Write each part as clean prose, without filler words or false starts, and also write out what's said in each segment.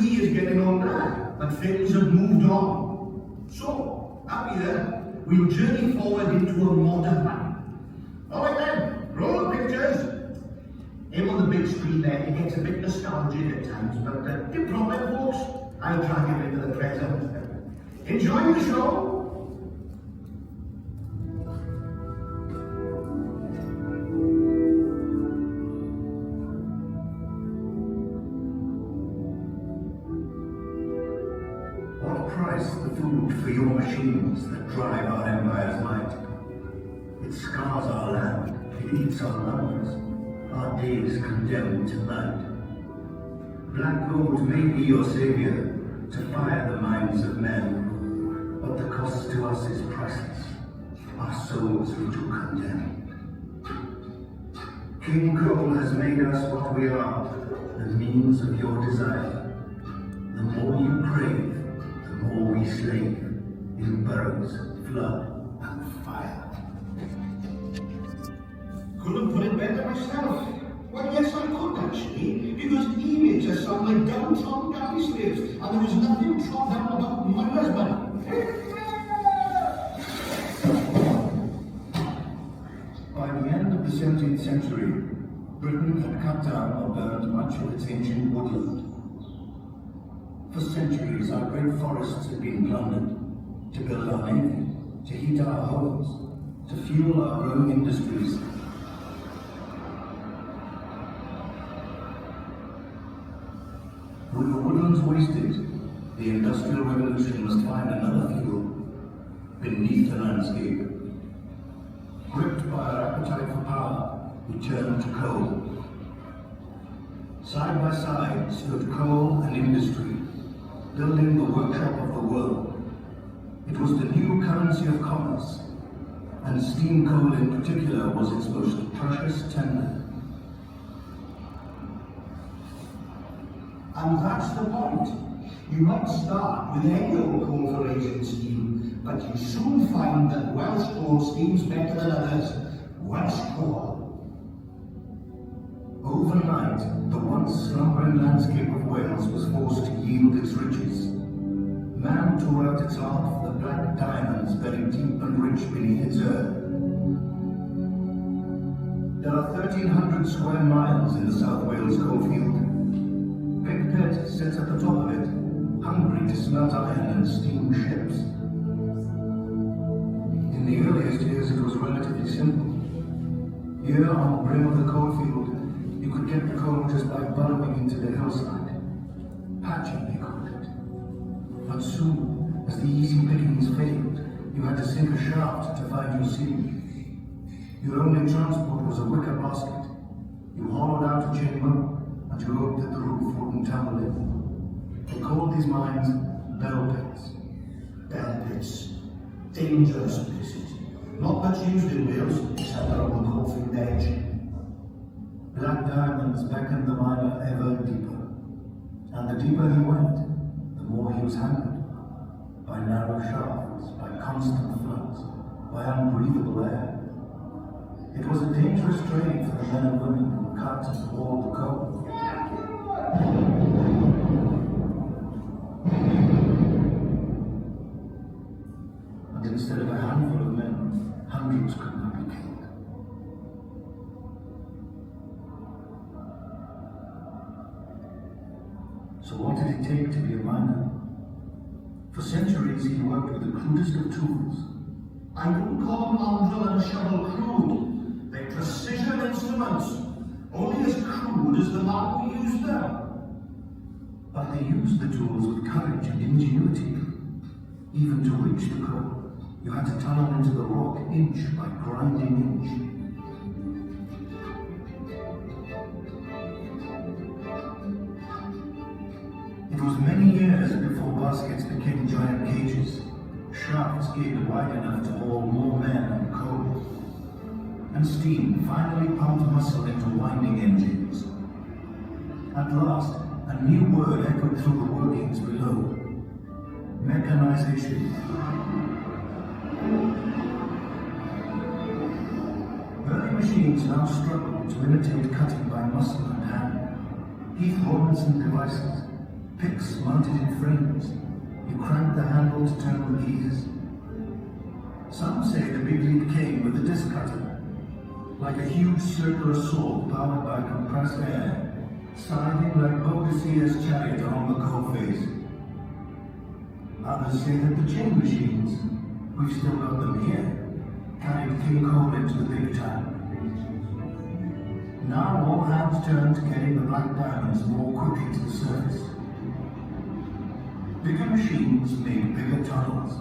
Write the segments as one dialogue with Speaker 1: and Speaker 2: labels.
Speaker 1: he is getting older, but things have moved on. So, up here, we'll journey forward into a modern man. Alright then, roll the pictures. Him on the big screen there, he gets a bit nostalgic at times, but no problem, folks. I'll drag him into the present. Enjoy the show.
Speaker 2: The food for your machines that drive our empire's might. It scars our land, it eats our lungs, our days condemned to night. Black gold may be your savior to fire the minds of men, but the cost to us is priceless, our souls we do condemn. King Cole has made us what we are, the means of your desire. The more you crave, the more we slave in burrows, flood, and fire.
Speaker 1: Couldn't put it better myself. Well, yes, I could actually, because he makes us sound like downtrodden galley slaves, and there was nothing trod down about my husband.
Speaker 2: By the end of the 17th century, Britain had cut down or burned much of its ancient woodland. For centuries, our great forests had been plundered to build our navy, to heat our homes, to fuel our growing industries. With the woodlands wasted, the Industrial Revolution must find another fuel beneath the landscape. Gripped by our appetite for power, we turned to coal. Side by side stood coal and industry, building the workshop of the world. It was the new currency of commerce, and steam coal in particular was its most precious tender.
Speaker 1: And that's the point. You might start with any old coal for raising steam, but you soon find that Welsh coal steams better than others. Welsh coal.
Speaker 2: Overnight, the once slumbering landscape of Wales was forced to yield its riches. Man tore out its heart for the black diamonds buried deep and rich beneath its earth. There are 1,300 square miles in the South Wales coalfield. Big Pet sits at the top of it, hungry to smelt iron and steam ships. In the earliest years, it was relatively simple. Here on the brim of the coalfield, you could get the coal just by burrowing into the hillside. Patching, they called it. But soon, as the easy pickings failed, you had to sink a shaft to find your seam. Your only transport was a wicker basket. You hollowed out a chamber, and you hoped that the roof wouldn't tumble in. They called these mines bell pits.
Speaker 1: Bell pits. Dangerous places. Not much used in Wales, except around the coalfield edge.
Speaker 2: Black diamonds beckoned the miner ever deeper. And the deeper he went, the more he was hampered. By narrow shafts, by constant floods, by unbreathable air. It was a dangerous trade for the men and women who cut and hauled the coal. And instead of a handful of men, hundreds could not be killed. So what did it take to be a miner? For centuries he worked with the crudest of tools.
Speaker 1: I wouldn't call an anvil and a shovel crude. They're precision instruments, only as crude as the man who used them.
Speaker 2: But they used the tools with courage and ingenuity. Even to reach the coal, you had to tunnel into the rock inch by grinding inch. It was many years before baskets became giant cages, shafts gaped wide enough to hold more men and coal, and steam finally pumped muscle into winding engines. At last, a new word echoed through the workings below: mechanization. Early machines now struggled to imitate cutting by muscle and hand. Heath Robinson devices, Picks mounted in frames. You crank the handle to turn the keys. Some say the big leap came with the disc cutter, like a huge circular saw powered by compressed air, sliding like Boadicea's chariot along the coal face. Others say that the chain machines, we've still got them here, carried king coal into the big town. Now all hands turn to getting the black diamonds more quickly to the surface. Bigger machines make bigger tunnels.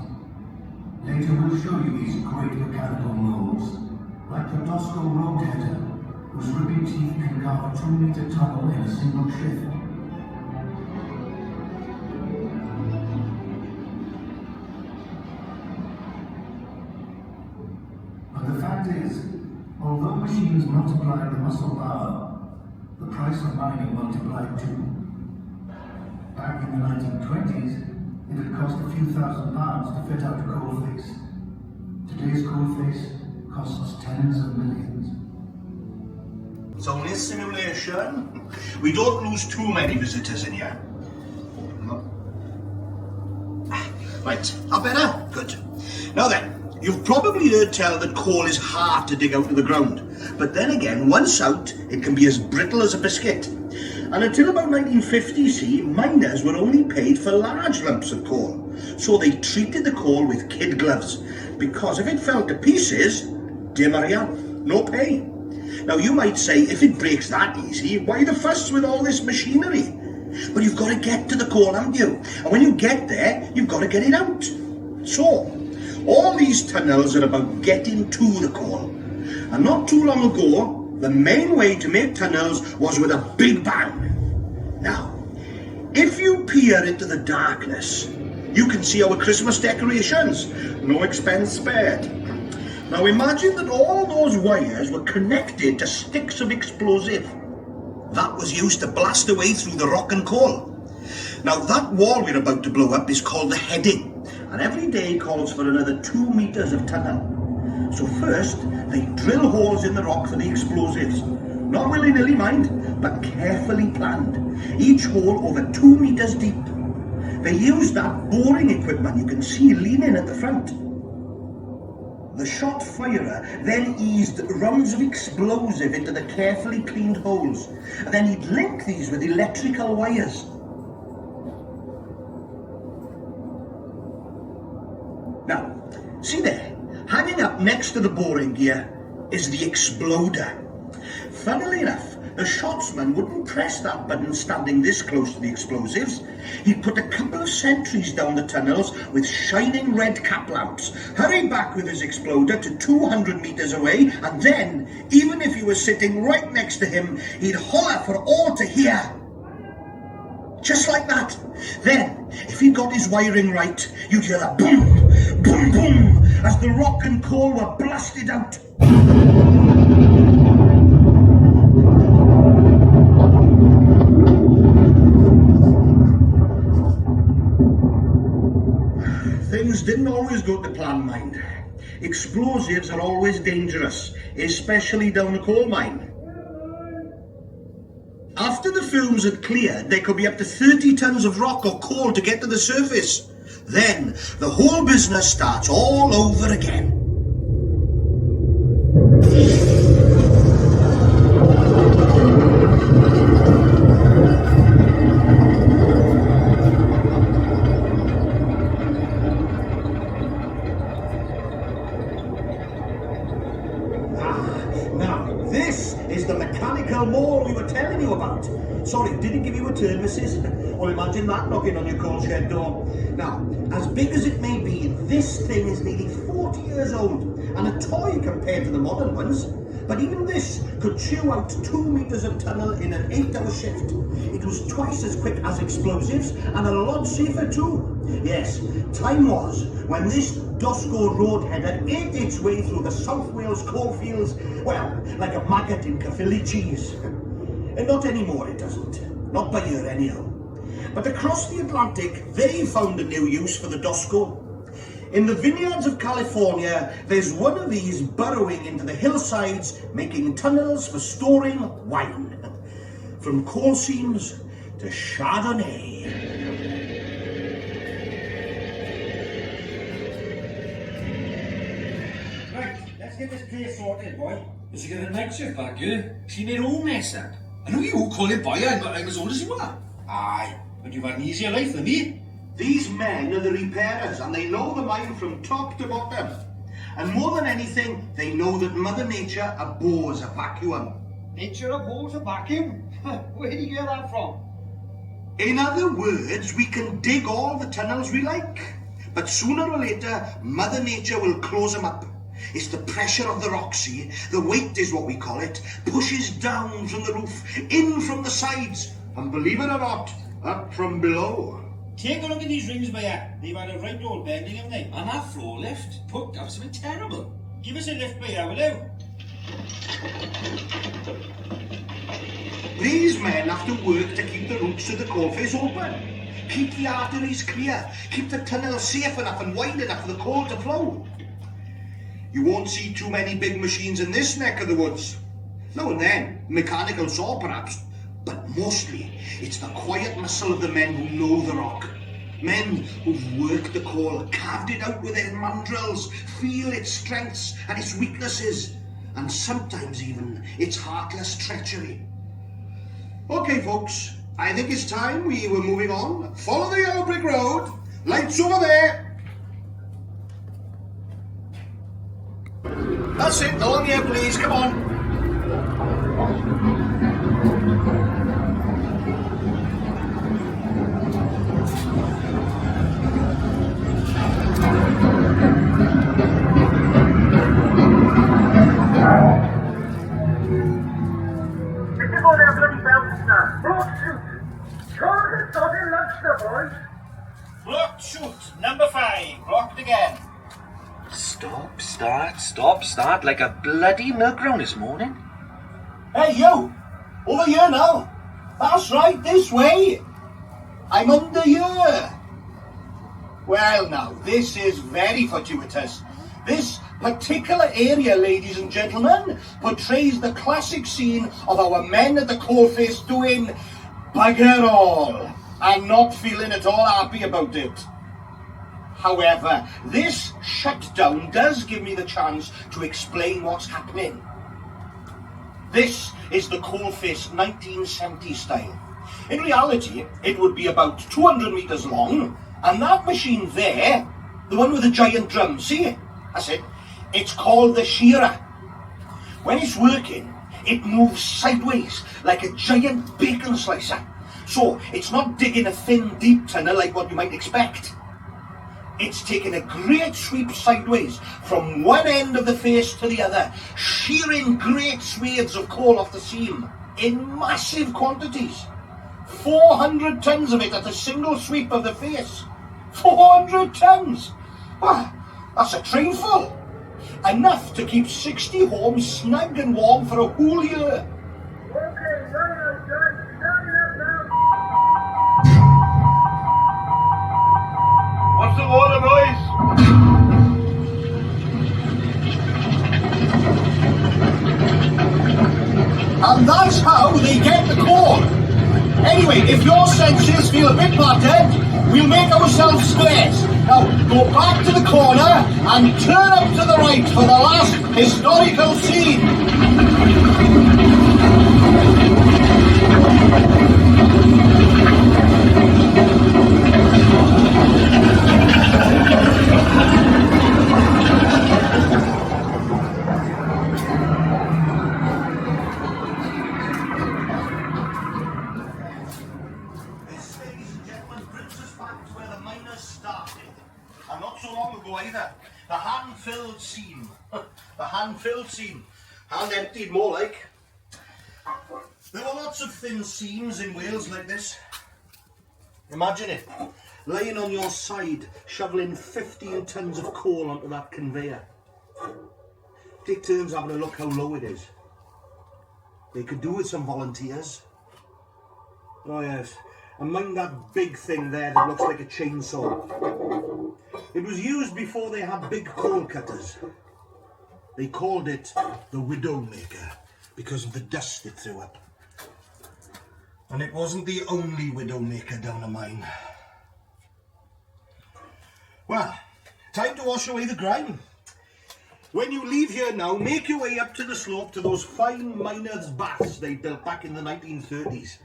Speaker 2: Later we'll show you these great mechanical molds, like the Dosco Roadheader, whose ripping teeth can carve a 2-meter tunnel in a single shift. But the fact is, although machines multiplied the muscle power, the price of mining multiplied too. Back in the 1920s, it had cost a few £1,000s to fit out a coalface. Today's coalface costs tens of millions.
Speaker 1: It's only a simulation. We don't lose too many visitors in here. Right, up better? Good. Now then, you've probably heard tell that coal is hard to dig out of the ground. But then again, once out, it can be as brittle as a biscuit. And until about 1950, see, miners were only paid for large lumps of coal. So they treated the coal with kid gloves, because if it fell to pieces, de Maria, no pay. Now you might say, if it breaks that easy, why the fuss with all this machinery? But you've got to get to the coal, haven't you? And when you get there, you've got to get it out. So, all these tunnels are about getting to the coal. And not too long ago, the main way to make tunnels was with a big bang. Now, if you peer into the darkness, you can see our Christmas decorations. No expense spared. Now imagine that all those wires were connected to sticks of explosive. That was used to blast away through the rock and coal. Now that wall we're about to blow up is called the heading, and every day calls for another 2 meters of tunnel. So first, they drill holes in the rock for the explosives. Not willy-nilly, mind, but carefully planned. Each hole over 2 meters deep. They use that boring equipment you can see leaning at the front. The shot firer then eased rounds of explosive into the carefully cleaned holes, and then he'd link these with electrical wires. Now, see there, hanging up next to the boring gear is the exploder. Funnily enough, the shotsman wouldn't press that button standing this close to the explosives. He'd put a couple of sentries down the tunnels with shining red cap lamps, hurry back with his exploder to 200 meters away, and then, even if you were sitting right next to him, he'd holler for all to hear. Just like that. Then, if he got his wiring right, you'd hear a boom, boom, boom, as the rock and coal were blasted out. Things didn't always go to plan, mind. Explosives are always dangerous, especially down a coal mine. After the fumes had cleared, there could be up to 30 tons of rock or coal to get to the surface. Then, the whole business starts all over again. This is the mechanical mole we were telling you about. Sorry, didn't give you a turn, missus? Well, imagine that knocking on your coal shed door. Now, as big as it may be, this thing is nearly 40 years old and a toy compared to the modern ones. But even this could chew out 2 meters of tunnel in an 8-hour shift. It was twice as quick as explosives and a lot safer too. Yes, time was when this Dosco Roadheader ate its way through the South Wales coalfields, well, like a maggot in Caerphilly cheese. And not anymore, it doesn't. Not by here, anyhow. But across the Atlantic, they found a new use for the Dosco. In the vineyards of California, there's one of these burrowing into the hillsides, making tunnels for storing wine. From coal seams
Speaker 2: to Chardonnay.
Speaker 3: Right, let's get this place sorted, boy.
Speaker 4: Is he got a night shift back here? She made all mess up. I know you call it boy, I'm as old as you are.
Speaker 3: Aye, but you've had an easier life than me.
Speaker 2: These men are the repairers, and they know the mine from top to bottom. And more than anything, they know that Mother Nature abhors a vacuum.
Speaker 3: Nature abhors a vacuum? Where do you get that from?
Speaker 2: In other words, we can dig all the tunnels we like, but sooner or later, Mother Nature will close them up. It's the pressure of the rock, see? The weight is what we call it, pushes down from the roof, in from the sides, and believe it or not, up from below.
Speaker 3: Take a look at these rings, Bayer. They've had a right old bending, haven't they?
Speaker 4: And that floor lift, put up something terrible.
Speaker 3: Give us a lift, Bayer, will you?
Speaker 2: These men have to work to keep the routes to the coalface open, keep the arteries clear, keep the tunnels safe enough and wide enough for the coal to flow. You won't see too many big machines in this neck of the woods. Now and then, mechanical saw perhaps, but mostly it's the quiet muscle of the men who know the rock. Men who've worked the coal, carved it out with their mandrels, feel its strengths and its weaknesses, and sometimes even its heartless treachery. Okay, folks, I think it's time we were moving on. Follow the yellow brick road. Lights over there. That's it, along here, please, come on.
Speaker 3: Blocked shoot, number 5, blocked again.
Speaker 4: Stop, start like a bloody milk round this morning.
Speaker 1: Hey, you! Over here now! That's right, this way! I'm under here! Well now, this is very fortuitous. This particular area, ladies and gentlemen, portrays the classic scene of our men at the coalface doing bugger all and not feeling at all happy about it. However, this shutdown does give me the chance to explain what's happening. This is the coalface 1970 style. In reality, it would be about 200 metres long, and that machine there, the one with the giant drum, see? That's it. It's called the shearer. When it's working, it moves sideways like a giant bacon slicer. So it's not digging a thin, deep tunnel like what you might expect. It's taking a great sweep sideways from one end of the face to the other, shearing great swathes of coal off the seam in massive quantities. 400 tons of it at a single sweep of the face. 400 tons! Ah, that's a train full. Enough to keep 60 homes snug and warm for a whole year.
Speaker 5: Okay, right, Jack. Starting up now.
Speaker 1: What's the order, boys? And that's how they get the coal. Anyway, if your senses feel a bit battered, we'll make ourselves squares. Now, go back to the corner and turn up to the right for the last historical scene. This, ladies and gentlemen, brings us back to where the miners started. And not so long ago either. The hand-filled seam. The hand-filled seam. Hand-emptied, more like. There were lots of thin seams in Wales like this. Imagine it. Laying on your side, shoveling 15 tons of coal onto that conveyor. Take turns having a look how low it is. They could do with some volunteers. Oh yes, and mind that big thing there that looks like a chainsaw. It was used before they had big coal cutters. They called it the Widowmaker because of the dust it threw up. And it wasn't the only widowmaker down a mine. Well, time to wash away the grime. When you leave here now, make your way up to the slope to those fine miners' baths they built back in the 1930s.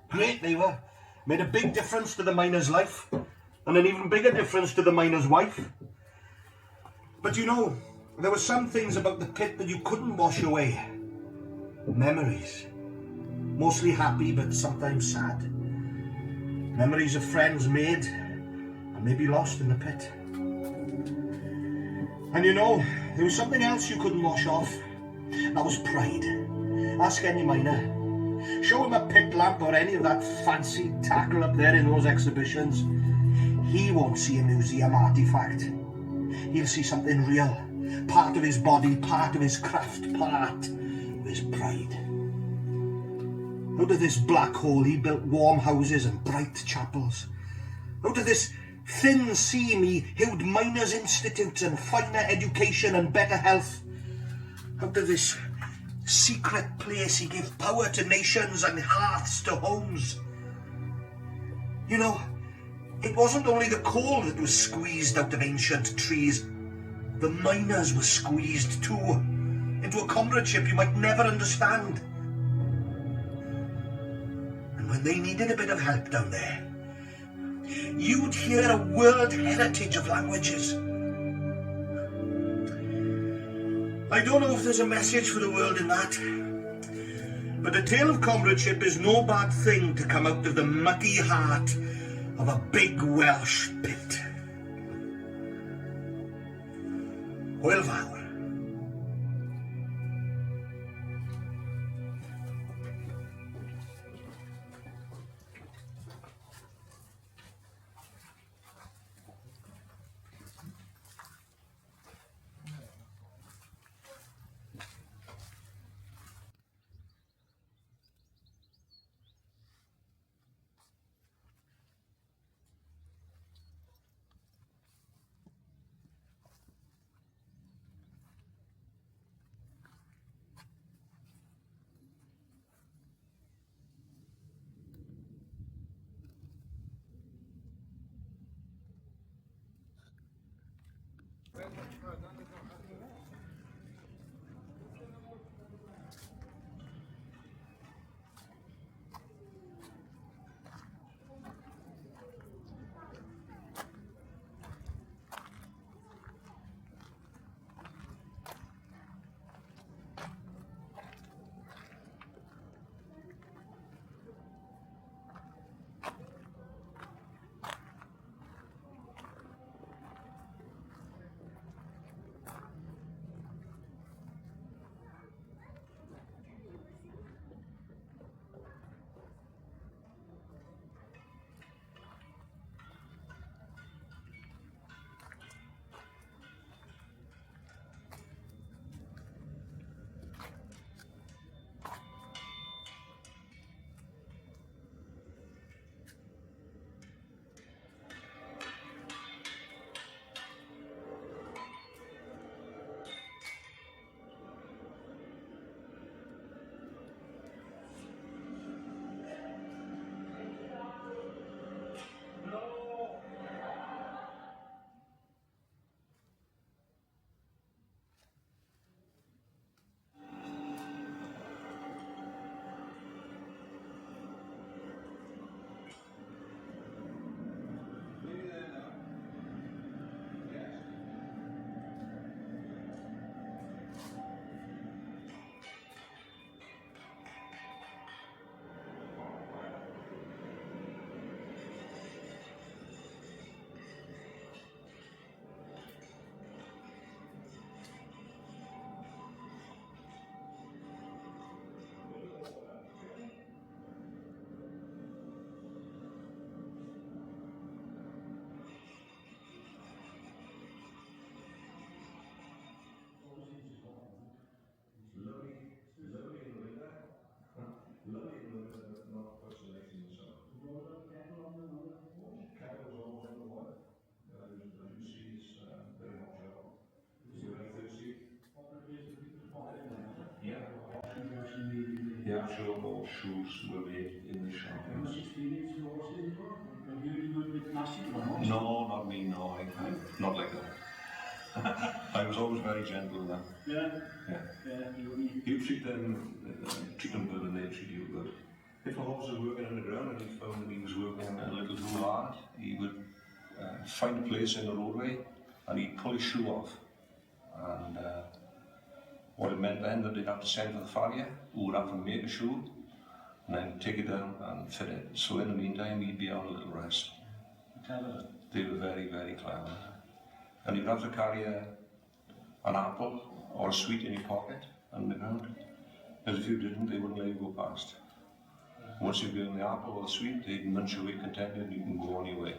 Speaker 1: Great they were. Made a big difference to the miner's life, and an even bigger difference to the miner's wife. But you know, there were some things about the pit that you couldn't wash away. Memories. Mostly happy, but sometimes sad. Memories of friends made and maybe lost in the pit. And you know, there was something else you couldn't wash off. That was pride. Ask any miner. Show him a pit lamp or any of that fancy tackle up there in those exhibitions. He won't see a museum artifact. He'll see something real. Part of his body, part of his craft, part of his pride. Out of this black hole he built warm houses and bright chapels. Out of this thin seam he hewed miners' institutes and finer education and better health. Out of this secret place he gave power to nations and hearths to homes. You know, it wasn't only the coal that was squeezed out of ancient trees. The miners were squeezed too, into a comradeship you might never understand. And when they needed a bit of help down there, you'd hear a world heritage of languages. I don't know if there's a message for the world in that, but a tale of comradeship is no bad thing to come out of the mucky heart of a big Welsh pit. Hwyl fawr.
Speaker 6: I'm sure more shoes were made in the shop. No, not me, no, I not like that. I was always very gentle with them. Yeah. You treat them good and they treat you good. If a horse was working on the ground and he found that he was working a little too hard, he would find a place in the roadway and he'd pull his shoe off. And what it meant then that they'd have to send for the farrier, who would have to make a shoe and then take it down and fit it. So in the meantime, he'd be on a little rest. They were very, very clever. And you'd have to carry an apple or a sweet in your pocket underground. Because if you didn't, they wouldn't let you go past. Once you've given the apple or the sweet, they'd munch away contented and you can go on your way.